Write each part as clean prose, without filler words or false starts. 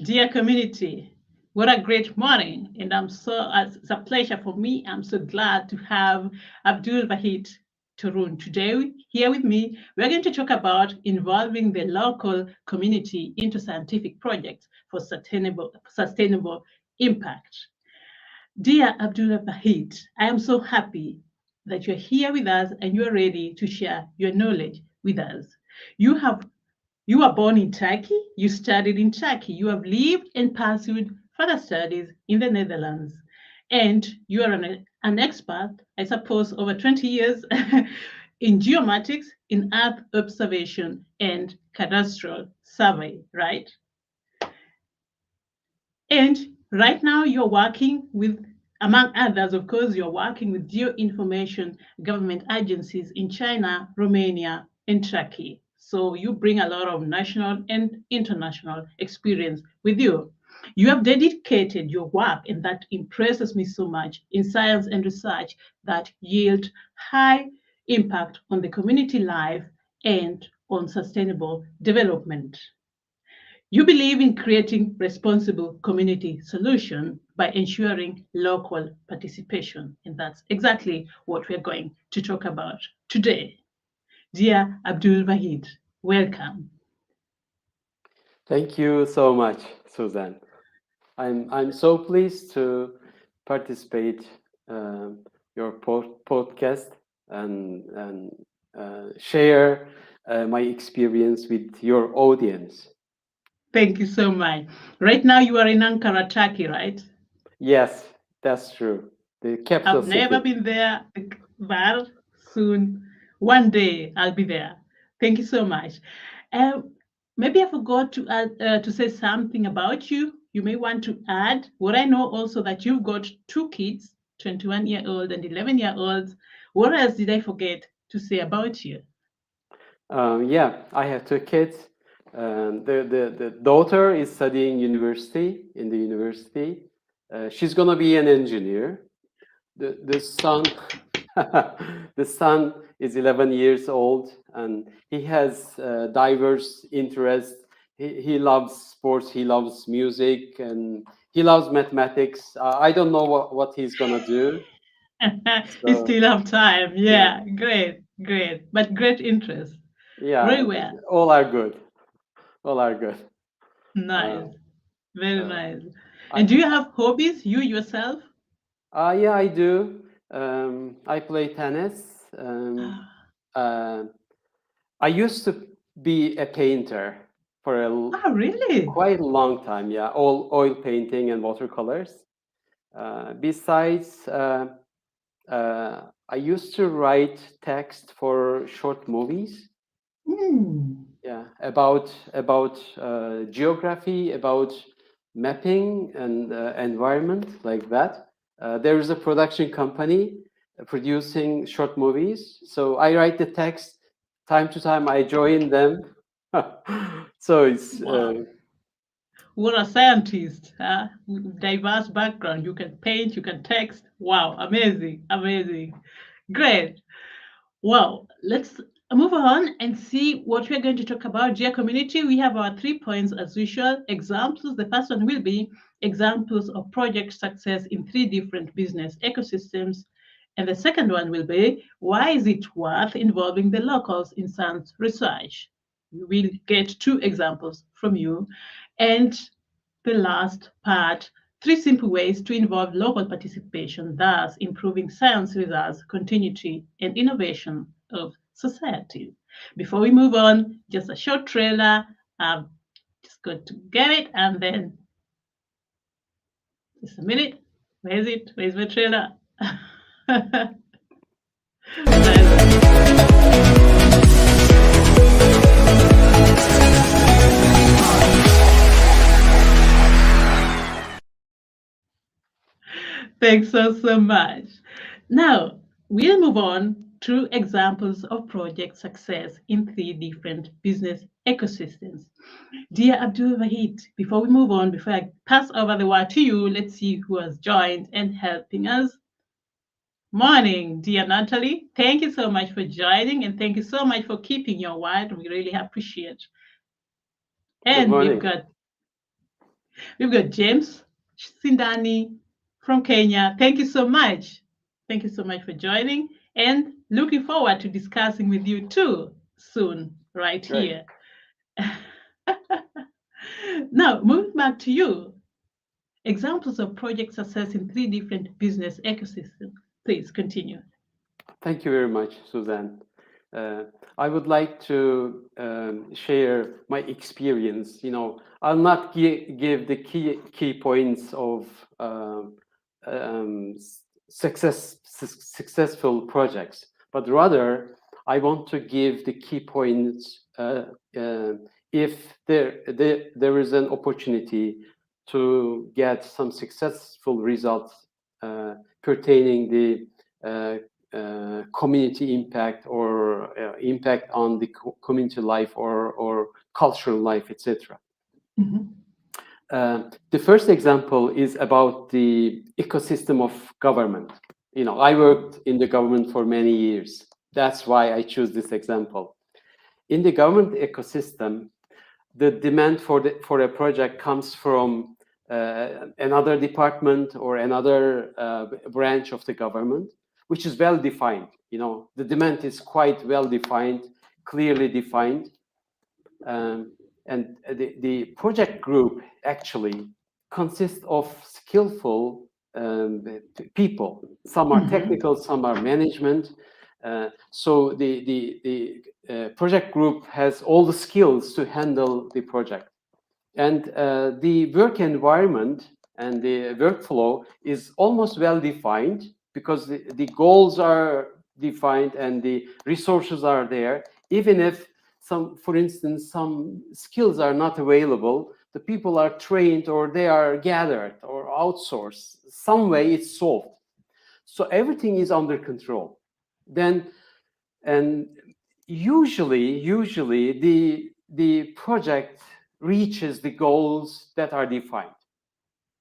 Dear community, what a great morning. And it's a pleasure for me. I'm so glad to have Abdulvahit Torun today here with me. We're going to talk about involving the local community into scientific projects for sustainable impact. Dear Abdulbahit, I am so happy that you're here with us and you're ready to share your knowledge with us. You have you were born in Turkey, you studied in Turkey, you have lived and pursued further studies in the Netherlands, and you are an expert, I suppose, over 20 years in geomatics, in Earth observation, and cadastral survey, right? And right now you're working with, among others, of course, you're working with geo-information government agencies in China, Romania, and Turkey. So you bring a lot of national and international experience with you. You have dedicated your work, and that impresses me so much, in science and research that yield high impact on the community life and on sustainable development. You believe in creating responsible community solution by ensuring local participation, and that's exactly what we're going to talk about today. Dear Abdul Wahid, welcome. Thank you so much, Suzanne. I'm so pleased to participate your podcast and share my experience with your audience. Thank you so much. Right now you are in Ankara, Turkey, right? Yes, that's true. The capital I've never city. been there, but soon, one day, I'll be there. Thank you so much. Um, Maybe I forgot to to say something about you. You may want to add. What I know also that you've got two kids, 21-year-old and 11-year-olds. What else did I forget to say about you? Yeah, I have two kids. The daughter is studying university in the university. She's gonna be an engineer. The son the son is 11 years old and he has diverse interests. He loves sports, he loves music, and he loves mathematics. I don't know what he's gonna do. You So still have time. yeah, Yeah, great, great, but great interest. Very yeah, well. all are good. All are good. Uh, Nice. Very uh, nice. I, And do you have hobbies, you yourself? yeah, I do. I play tennis. Ah, Uh, I used to be a painter for really? quite a long time. Yeah, all oil painting and watercolors. Besides, I used to write text for short movies. Hmm. Yeah, about geography, about mapping and environment like that. There is a production company producing short movies, so I write the text. Time to time, I join them. So it's Wow. What a scientist, huh? With diverse background. You can paint, you can text. Wow, amazing, amazing. Great. Well, let's move on and see what we're going to talk about. Dear community, we have our 3 points as usual. Examples. The first one will be examples of project success in three different business ecosystems. And the second one will be why is it worth involving the locals in science research? We will get two examples from you. And the last part, three simple ways to involve local participation, thus improving science results, continuity, and innovation of society. Before we move on, just a short trailer. I'm just going to get it and then just a minute. Where is it? Where's my trailer? Thanks so much. Now, we'll move on to examples of project success in three different business ecosystems. Dear Abdul Wahid, before we move on, before I pass over the word to you, let's see who has joined and helping us. Morning, dear Natalie. Thank you so much for joining and thank you so much for keeping your word. We really appreciate. good And we've morning. got We've got James Sindani from Kenya. Thank you so much. Thank you so much for joining and looking forward to discussing with you too soon, right Great. here. Now, moving back to you, examples of project success in three different business ecosystems. Please continue. Thank you very much, Suzanne. I would like to share my experience. I'll not give the key points of successful projects, but rather I want to give the key points if there is an opportunity to get some successful results pertaining the community impact or impact on the community life or cultural life, etc. Mhm. The first example is about the ecosystem of government. I worked in the government for many years. That's why I choose this example. In the government ecosystem, the demand for a project comes from another department or another branch of the government, which is well defined. The demand is quite well defined, clearly defined. And the project group actually consists of skillful people. Some are technical, some are management. So the project group has all the skills to handle the project. And the work environment and the workflow is almost well defined because the goals are defined and the resources are there. Even if for instance, some skills are not available, the people are trained or they are gathered or outsourced. Some way it's solved. So everything is under control. And usually the project reaches the goals that are defined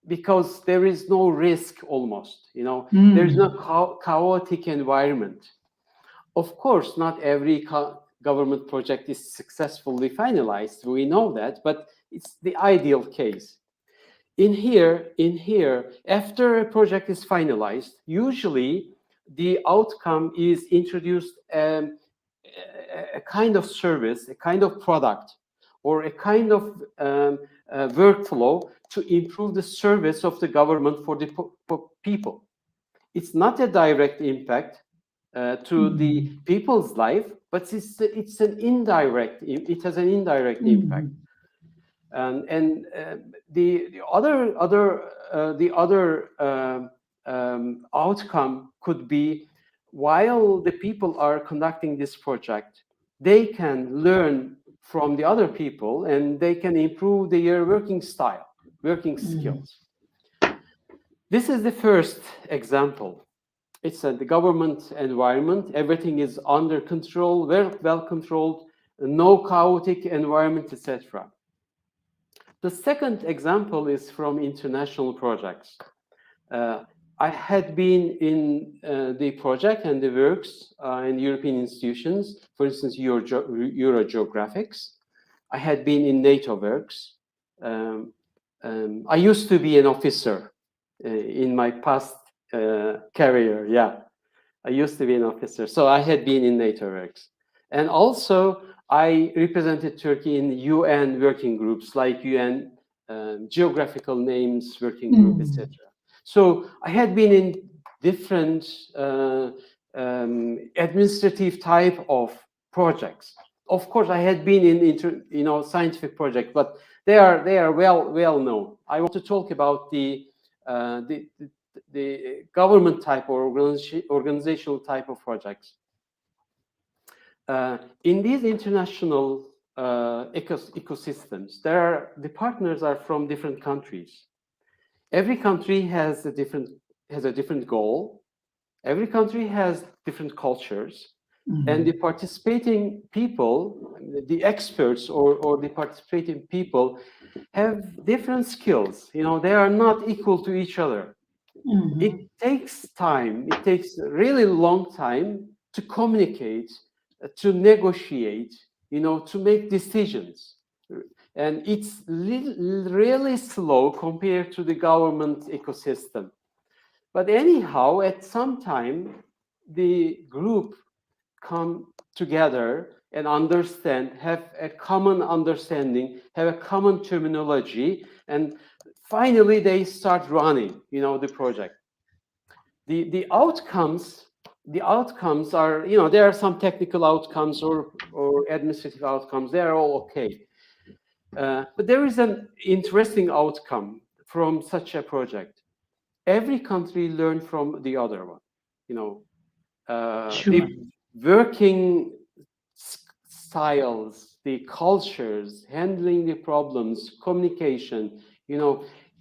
because there is no risk almost. There is no chaotic environment. Of course, not every government project is successfully finalized. We know that, but it's the ideal case. In here, after a project is finalized, usually the outcome is introduced a kind of service, a kind of product, or a kind of workflow to improve the service of the government for the people. It's not a direct impact to the people's life, but it's an indirect. It has an indirect impact. And the other outcome could be, while the people are conducting this project, they can learn from the other people and they can improve their working style, working skills. This is the first example. It's the government environment. Everything is under control, very well controlled, no chaotic environment, etc. The second example is from international projects. I had been in the project and the works in European institutions, for instance, Eurogeographics. I had been in NATO works. I used to be an officer in my past career. Yeah, I used to be an officer. So I had been in NATO works. And also, I represented Turkey in UN working groups like UN geographical names working group, etc. So I had been in different administrative type of projects. Of course, I had been in scientific projects, but they are well known. I want to talk about the government type or organizational type of projects. In these international ecosystems, the partners are from different countries. Every country has a different goal. Every country has different cultures, and the participating people, the experts or the participating people, have different skills. They are not equal to each other. It takes time. It takes a really long time to communicate, to negotiate, to make decisions. and it's really slow compared to the government ecosystem. But anyhow, at some time, the group come together and understand, have a common understanding, have a common terminology, and finally they start running, the project. The outcomes are, there are some technical outcomes or administrative outcomes. They are all okay. But there is an interesting outcome from such a project. Every country learned from the other one. Sure. The working styles, the cultures, handling the problems, communication,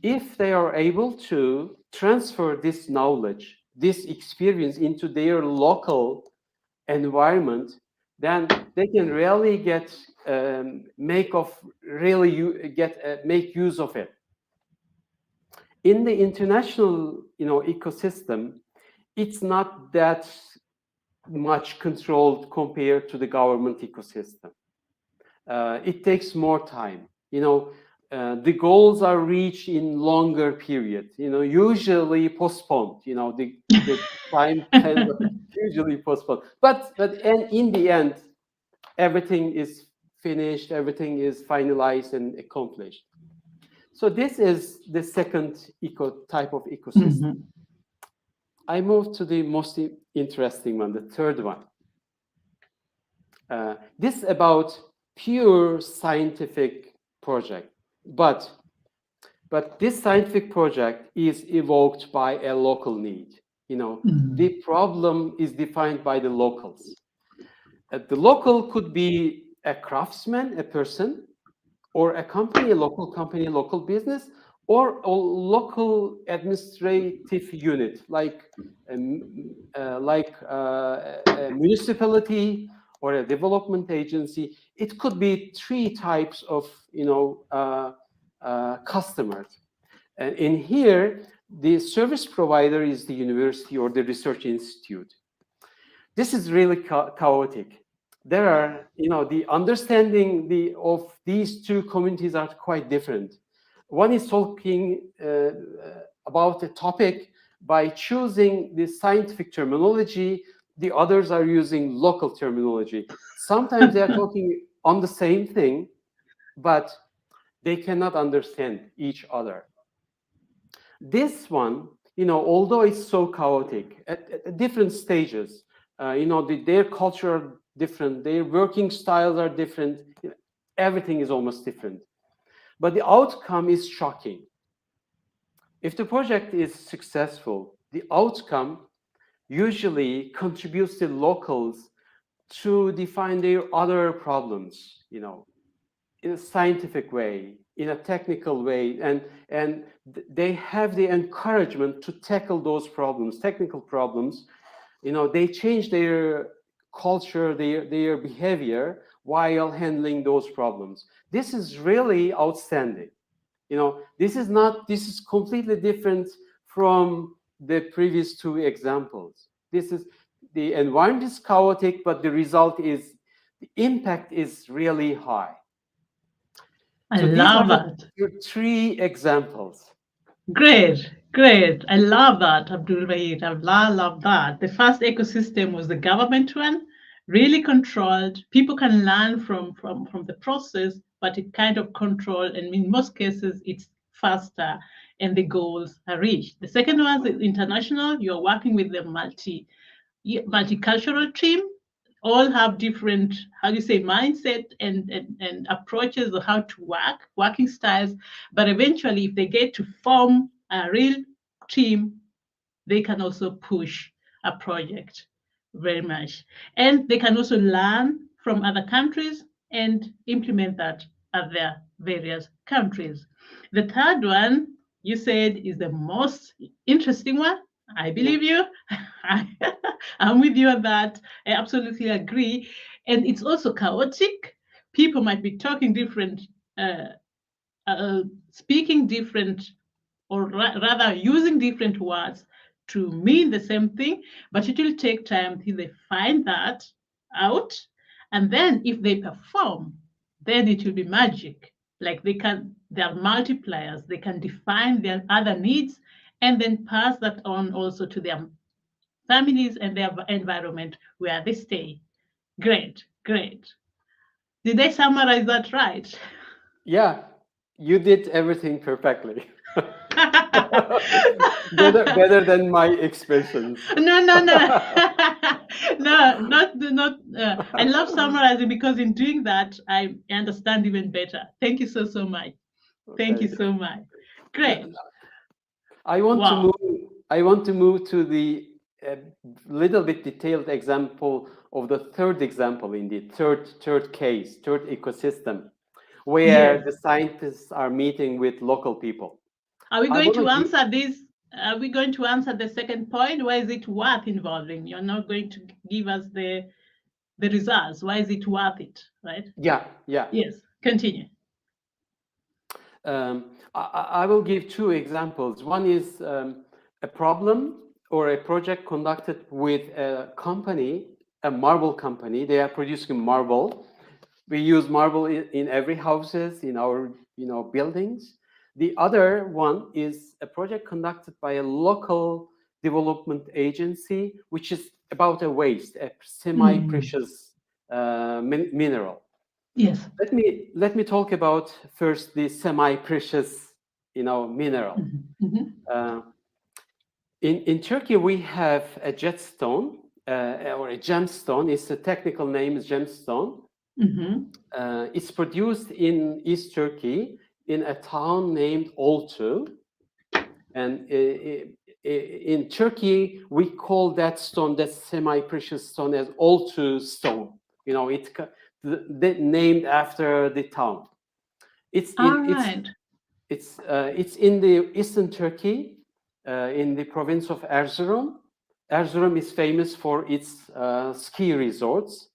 if they are able to transfer this knowledge, this experience into their local environment, then they can really make use of it. In the international, ecosystem, it's not that much controlled compared to the government ecosystem. It takes more time. The goals are reached in longer period. Usually postponed. The time usually postponed. But in the end, everything is finished. Everything is finalized and accomplished. So this is the second type of ecosystem. Mhm. I move to the most interesting one, the third one. This is about pure scientific project, but this scientific project is evoked by a local need. The problem is defined by the locals. The local could be a craftsman, a person, or a company, a local business, or a local administrative unit, like a municipality or a development agency. It could be three types of customers. And in here, the service provider is the university or the research institute. This is really chaotic. There are, the understanding of these two communities are quite different. One is talking about a topic by choosing the scientific terminology. The others are using local terminology. Sometimes they are talking on the same thing, but they cannot understand each other. This one, although it's so chaotic, at different stages, their culture are different, their working styles are different, everything is almost different. But the outcome is shocking. If the project is successful, the outcome usually contributes the locals to define their other problems, in a scientific way, in a technical way, and they have the encouragement to tackle those problems, technical problems. They change their culture, their behavior while handling those problems. This is really outstanding. This is completely different from the previous two examples. The environment is chaotic, but the impact is really high. I So these are love that. your three examples. Great, great. I love that, Abdulbahit. I love that. The first ecosystem was the government one, really controlled. People can learn from the process, but it kind of controlled, and in most cases, it's faster and the goals are reached. The second one is international. You're working with the multicultural team, all have different, how do you say, mindset and approaches of how to working styles. But eventually, if they get to form a real team, they can also push a project very much. And they can also learn from other countries and implement that at their various countries. The third one, you said, is the most interesting one. I believe you. I'm with you on that. I absolutely agree. And it's also chaotic. People might be talking different, speaking different, or rather using different words to mean the same thing, but it will take time till they find that out. And then if they perform, then it will be magic. Like there are multipliers. They can define their other needs and then pass that on also to their families and their environment where they stay. Great, great. Did I summarize that right? Yeah, you did everything perfectly. Better than my expressions. No, no, no. No, not. I love summarizing because in doing that, I understand even better. Thank you so, so much. Thank you Okay. so much. Great. I want to Wow. move. I want to move to the little bit detailed example of the third example in the third case, third ecosystem, where Yes. the scientists are meeting with local people. Are we I going want to to give. answer this? Are we going to answer the second point? Why is it worth involving? You're not going to give us the results. Why is it worth it? Right? Yeah, yeah. Yes. Continue. I will give two examples. One is a problem or a project conducted with a company, a marble company. They are producing marble. We use marble in every houses, in our buildings. The other one is a project conducted by a local development agency, which is about a waste, a semi-precious mineral. Yes. Let me talk about first the semi-precious, mineral. Uh, in Turkey, we have a jetstone or a gemstone. It's the technical name is gemstone. It's produced in East Turkey in a town named Oltu, and in Turkey we call that stone, that semi-precious stone, as Oltu stone. Named after the town. It's All in right. it's in the eastern Turkey, in the province of Erzurum. Erzurum is famous for its ski resorts.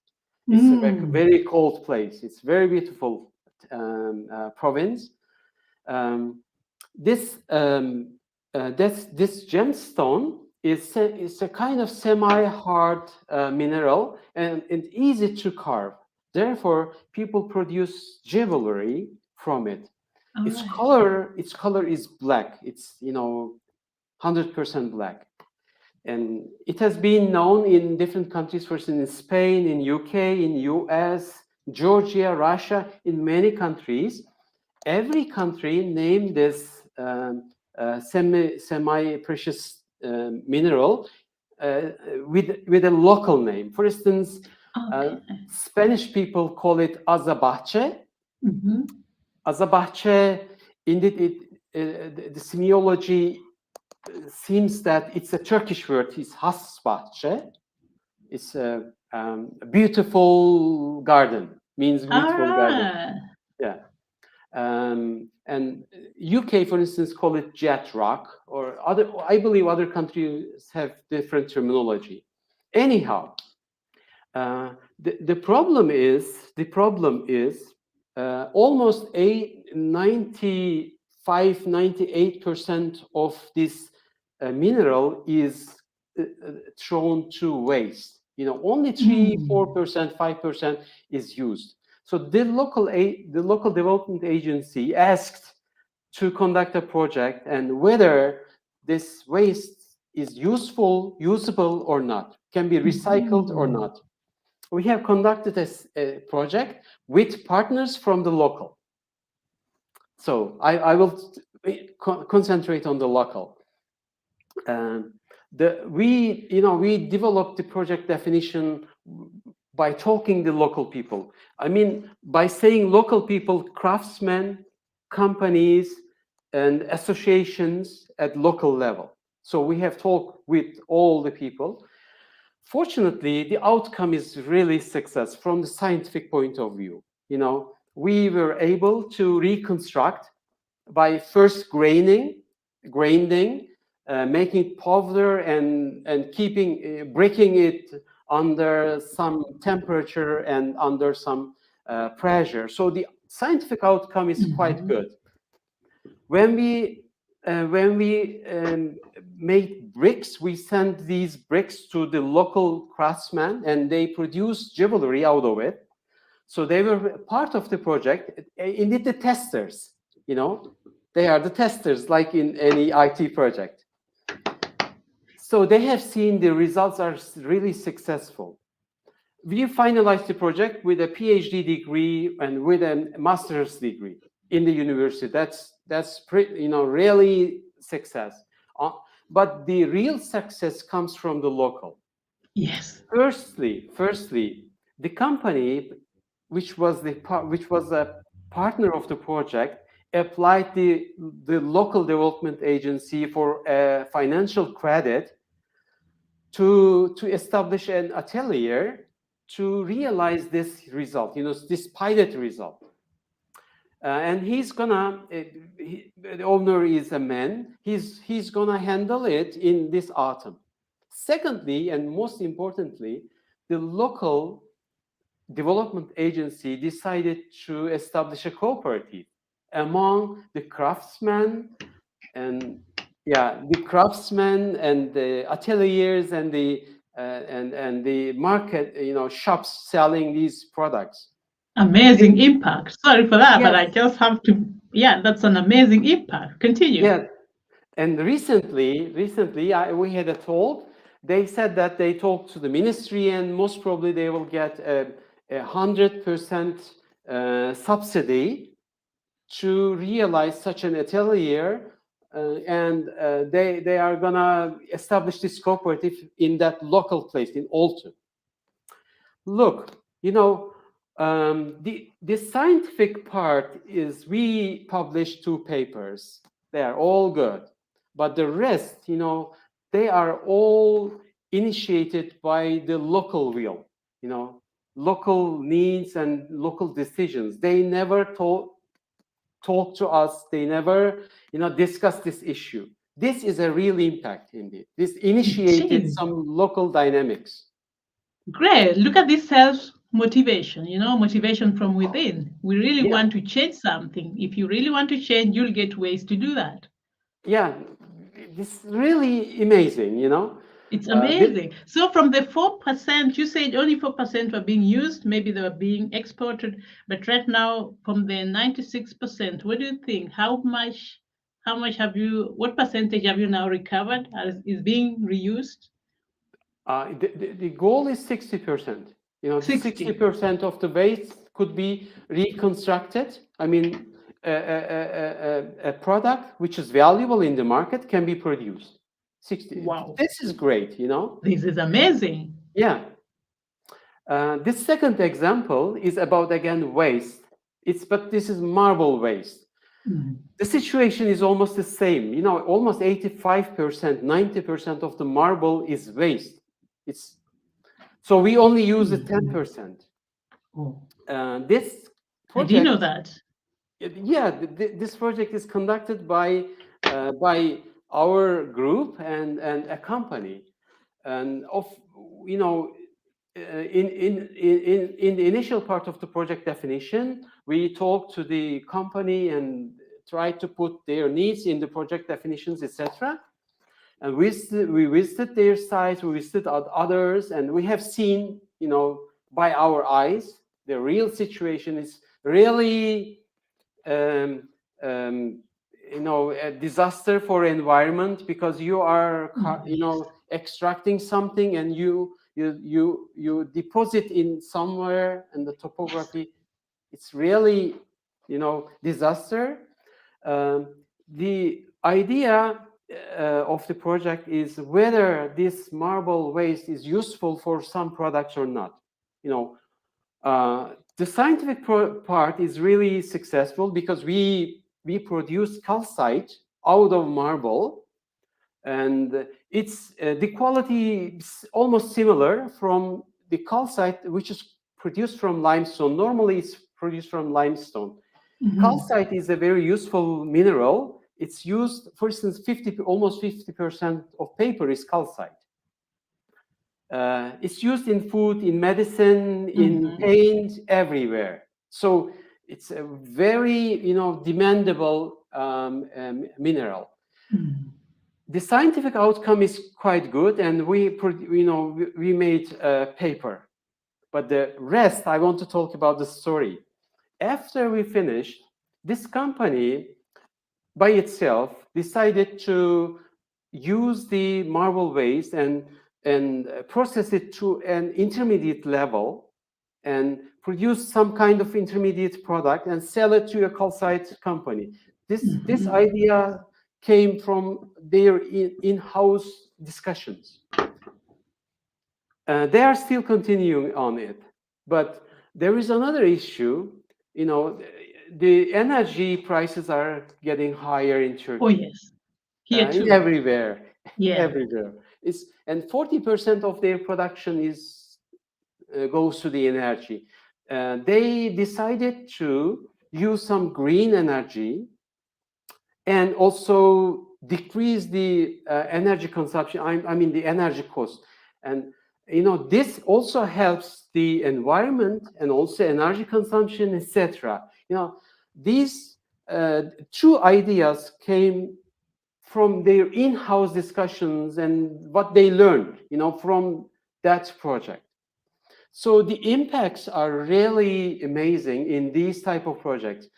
It's a very cold place. It's very beautiful province. This gemstone is a kind of semi-hard mineral and easy to carve. Therefore, people produce jewelry from it. All Its right. color is black. It's 100% black, and it has been known in different countries. For instance, in Spain, in UK, in US, Georgia, Russia, in many countries. Every country named this semi-precious mineral with a local name. For instance, Okay. Spanish people call it azabache. Mm-hmm. Azabache, indeed, the semiology seems that it's a Turkish word. It's hasbache. It's a beautiful garden. Means All beautiful garden. right. Yeah. And UK, for instance, call it jet rock, or other. I believe other countries have different terminology. Anyhow, the problem is almost 98% of this mineral is thrown to waste. Only 3-4%, 5% is used. So the local development agency asked to conduct a project and whether this waste is usable or not, can be recycled or not. We have conducted a project with partners from the local. So I will concentrate on the local. We developed the project definition by talking to local people. I mean, by saying local people, craftsmen, companies, and associations at local level. So we have talked with all the people. Fortunately, the outcome is really success from the scientific point of view. We were able to reconstruct by first grinding, making powder and breaking it under some temperature and under some pressure. So the scientific outcome is quite good. When we made bricks, we sent these bricks to the local craftsmen, and they produce jewelry out of it. So they were part of the project. Indeed, the testers, they are the testers, like in any IT project. So they have seen the results are really successful. We finalized the project with a PhD degree and with a master's degree in the university. That's really success. But the real success comes from the local. Yes. Firstly, the company, which was a partner of the project, applied the local development agency for a financial credit to establish an atelier to realize this result, this pilot result. And he's gonna, the owner is a man, he's gonna handle it in this autumn. Secondly, and most importantly, the local development agency decided to establish a cooperative among the craftsmen and the ateliers and the market, shops selling these products. Amazing impact. Sorry for that, but Yes. I just have to. Yeah, that's an amazing impact. Continue. Yeah, and recently, we had a talk. They said that they talked to the ministry, and most probably they will get a 100% subsidy to realize such an atelier, and they are gonna establish this cooperative in that local place in Oltu. Look, the scientific part is we published 2 papers. They are all good, but the rest, they are all initiated by the local will, local needs and local decisions. They never talk to us. They never, discuss this issue. This is a real impact indeed. This initiated some local dynamics. Great. Look at this self-motivation, motivation from within. We really want to change something. If you really want to change, you'll get ways to do that. Yeah, it's really amazing, It's amazing. So from the 4%, you said only 4% were being used, maybe they were being exported, but right now from the 96%, what do you think? What percentage have you now recovered as is being reused? The goal is 60%. 60% of the waste could be reconstructed. I mean, a product which is valuable in the market can be produced. 60. Wow. This is great, This is amazing. Yeah. This second example is about, again, waste. But this is marble waste. The situation is almost the same. Almost 85%, 90% of the marble is waste. So we only use the 10%. This project, I didn't know that. Yeah, this project is conducted by our group and a company, and in the initial part of the project definition, we talked to the company and tried to put their needs in the project definitions, etc. And we visited their sites, we visited others, and we have seen, by our eyes, the real situation is really, a disaster for environment, because you are, extracting something and you deposit in somewhere, and the topography, it's really, disaster. The idea of the project is whether this marble waste is useful for some products or not. The scientific part is really successful because we produce calcite out of marble, and it's the quality is almost similar from the calcite which is produced from limestone. Normally, it's produced from limestone. Calcite is a very useful mineral. It's used, for instance, almost 50% of paper is calcite. It's used in food, in medicine, in paint, everywhere. So it's a very, demandable mineral. The scientific outcome is quite good, and we made a paper. But the rest, I want to talk about the story. After we finished, this company by itself decided to use the marble waste and process it to an intermediate level and produce some kind of intermediate product and sell it to a calcite company. This idea came from their in-house discussions. They are still continuing on it, but there is another issue. You know, the energy prices are getting higher in Turkey. Oh yes, here too. Everywhere, Yeah. everywhere. And 40% of their production is goes to the energy. They decided to use some green energy and also decrease the energy consumption. I mean the energy cost. And you know, this also helps the environment and also energy consumption, etc. You know, these two ideas came from their in-house discussions and what they learned, you know, from that project. So the impacts are really amazing in these type of projects.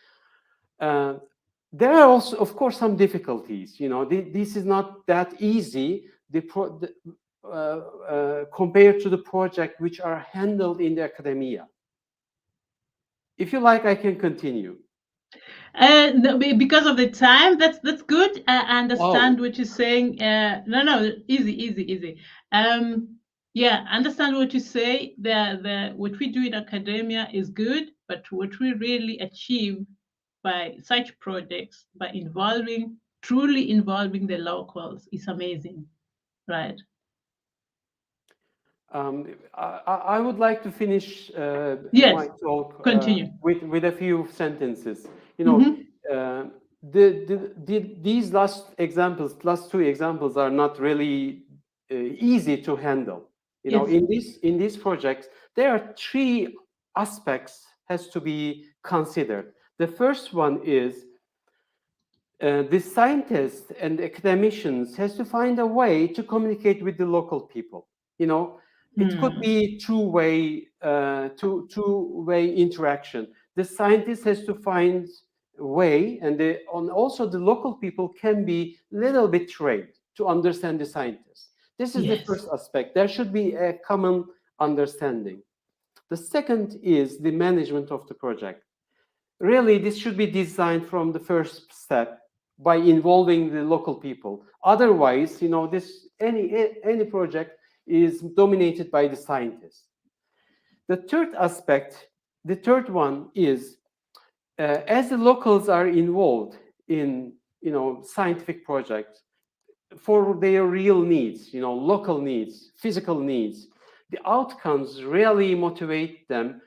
There are also, of course, some difficulties. You know, this is not that easy. Compared to the project which are handled in the academia. If you like, I can continue. No, because of the time, that's good. I understand what you're saying. No, easy. Yeah, understand what you say. What we do in academia is good, but what we really achieve by such projects, by truly involving the locals, is amazing, right? I would like to finish Yes, my talk continue. with a few sentences. You know, these last two examples are not really easy to handle. You know, Yes. in these projects, there are three aspects has to be considered. The first one is the scientists and academicians has to find a way to communicate with the local people. You know, it could be two-way interaction. The scientist has to find a way, and also the local people can be a little bit trained to understand the scientists. This is the first aspect. There should be a common understanding. The second is the management of the project. Really, this should be designed from the first step by involving the local people. Otherwise, you know, any project is dominated by the scientists. The third aspect, the third one is, as the locals are involved in, you know, scientific projects for their real needs, you know, local needs, physical needs, the outcomes really motivate them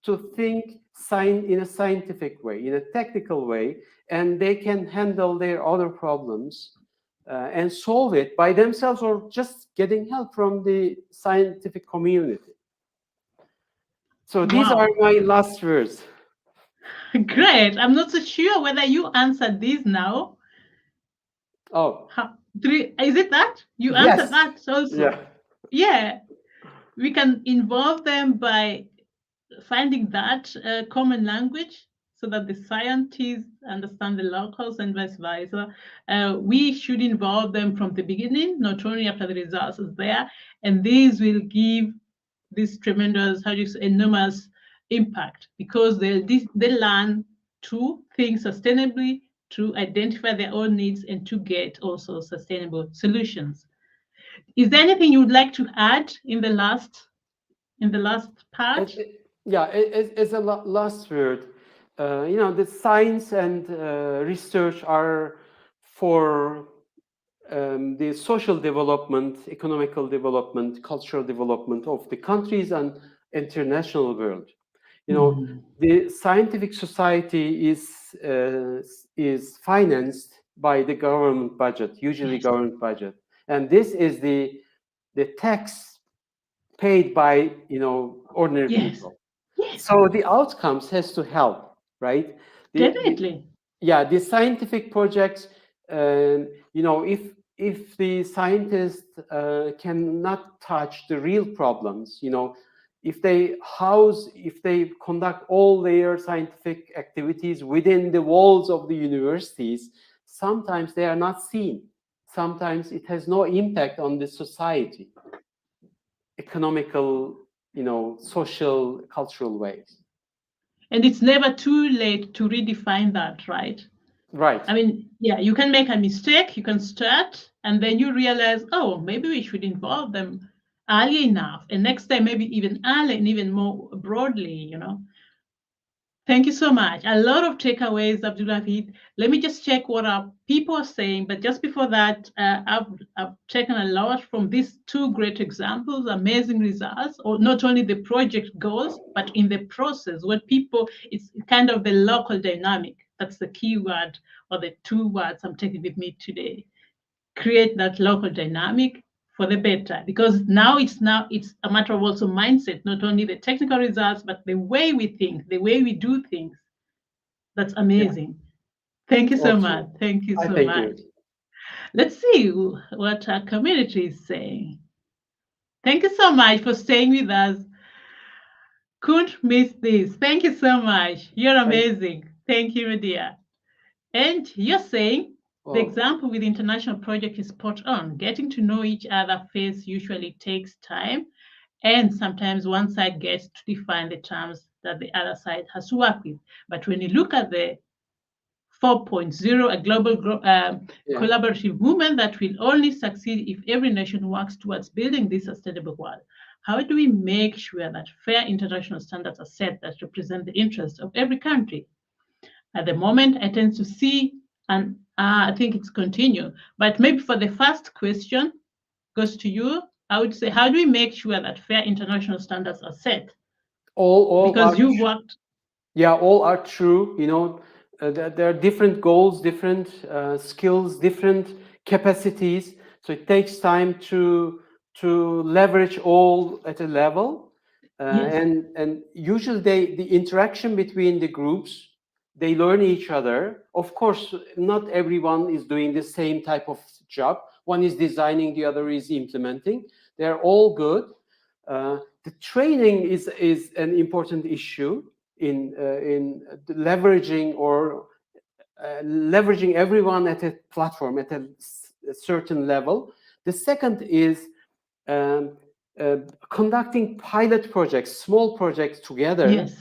to think in a scientific way, in a technical way, and they can handle their other problems and solve it by themselves or just getting help from the scientific community. So these are my last words. Great. I'm not so sure whether you answered these now. Oh. Is it that? You answered that also? Yeah. We can involve them by finding that common language so that the scientists understand the locals and vice versa. We should involve them from the beginning, not only after the results is there. And these will give this tremendous, enormous impact because they learn to think sustainably, to identify their own needs, and to get also sustainable solutions. Is there anything you would like to add in the last part? As a last word, you know, the science and research are for the social development, economical development, cultural development of the countries and international world. You know, the scientific society is financed by the government budget, usually government budget, and this is the tax paid by, you know, ordinary people. So the outcomes has to help, right? Definitely. The scientific projects, you know, if the scientists cannot touch the real problems, you know, if they conduct all their scientific activities within the walls of the universities, sometimes they are not seen. Sometimes it has no impact on the society, economical, social, cultural ways. And it's never too late to redefine that, right? Right. I mean, yeah, you can make a mistake, you can start, and then you realize, oh, maybe we should involve them early enough. And next time, maybe even early and even more broadly. Thank you so much. A lot of takeaways, Abdulbahit. Let me just check what our people are saying. But just before that, I've taken a lot from these two great examples, amazing results, or not only the project goals, but in the process, what people, it's kind of the local dynamic. That's the key word, or the two words I'm taking with me today. Create that local dynamic for the better, because now it's a matter of also mindset, not only the technical results, but the way we think, the way we do things. That's amazing. Thank you so much. Thank you so Thank much. you. Let's see what our community is saying. Thank you so much for staying with us. Couldn't miss this. Thank you so much. You're amazing. Thank you, dear. And you're saying the example with the international project is spot on. Getting to know each other face usually takes time, and sometimes one side gets to define the terms that the other side has to work with. But when you look at the 4.0, a global collaborative movement that will only succeed if every nation works towards building this sustainable world. How do we make sure that fair international standards are set that represent the interests of every country? At the moment, I tend to see, and I think it's continue, but maybe for the first question goes to you, I would say, how do we make sure that fair international standards are set? Because you worked. Yeah, all are true. There are different goals, different skills, different capacities. So it takes time to leverage all at a level. And usually the interaction between the groups, they learn each other. Of course, not everyone is doing the same type of job. One is designing, the other is implementing. They're all good. The training is an important issue in leveraging everyone at a platform at a certain level. The second is conducting pilot projects, small projects together. Yes.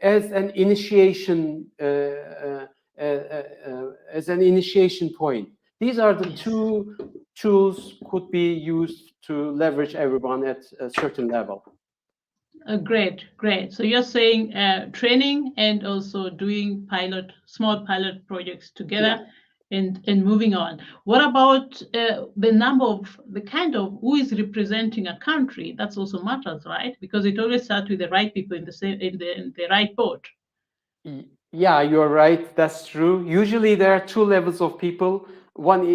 As an initiation point. These are the two tools could be used to leverage everyone at a certain level. Great. So you're saying training and also doing small pilot projects together, and moving on. What about the kind of who is representing a country? That's also matters, right? Because it always starts with the right people in the right boat. Yeah, you're right. That's true. Usually there are two levels of people. One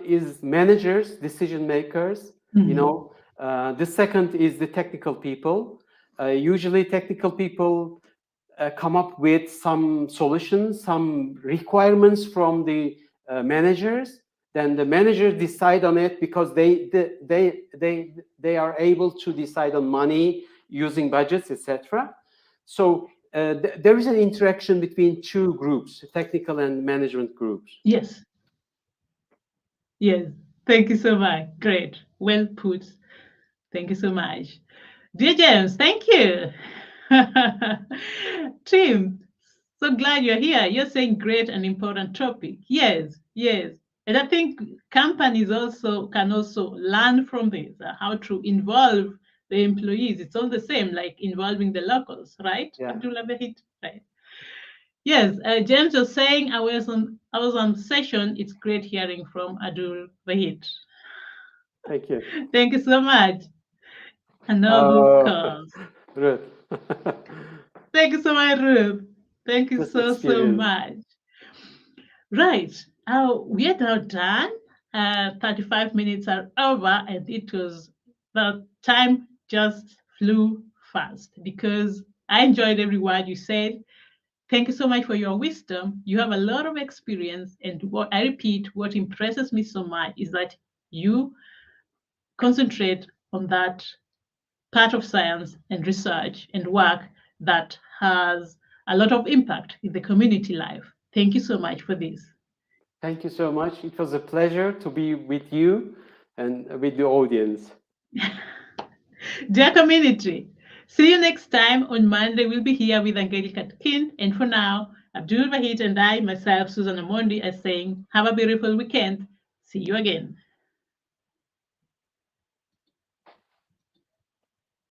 is managers, decision makers. The second is the technical people. Usually technical people come up with some solutions, some requirements from the managers. Then the managers decide on it because they are able to decide on money, using budgets, etc. So there is an interaction between two groups, technical and management groups. Yes. Thank you so much. Great. Well put. Thank you so much. Dear James, thank you. Tim, so glad you're here. You're saying great and important topic. Yes. And I think companies can also learn from this, how to involve the employees. It's all the same, like involving the locals, right? Abdulbahit, right? Yes, James was saying I was on session. It's great hearing from Abdulbahit. Thank you. Thank you so much. A noble cause. Ruth. Thank you so much, Ruth. Thank you so much. Right. We are now done. 35 minutes are over, and the time just flew fast because I enjoyed every word you said. Thank you so much for your wisdom. You have a lot of experience, and what impresses me so much is that you concentrate on that part of science and research and work that has a lot of impact in the community life. Thank you so much for this. Thank you so much. It was a pleasure to be with you and with the audience. Dear community, see you next time on Monday. We'll be here with Angelica Kin. And for now, Abdulbahit and I, myself, Susan Omondi, are saying, have a beautiful weekend. See you again.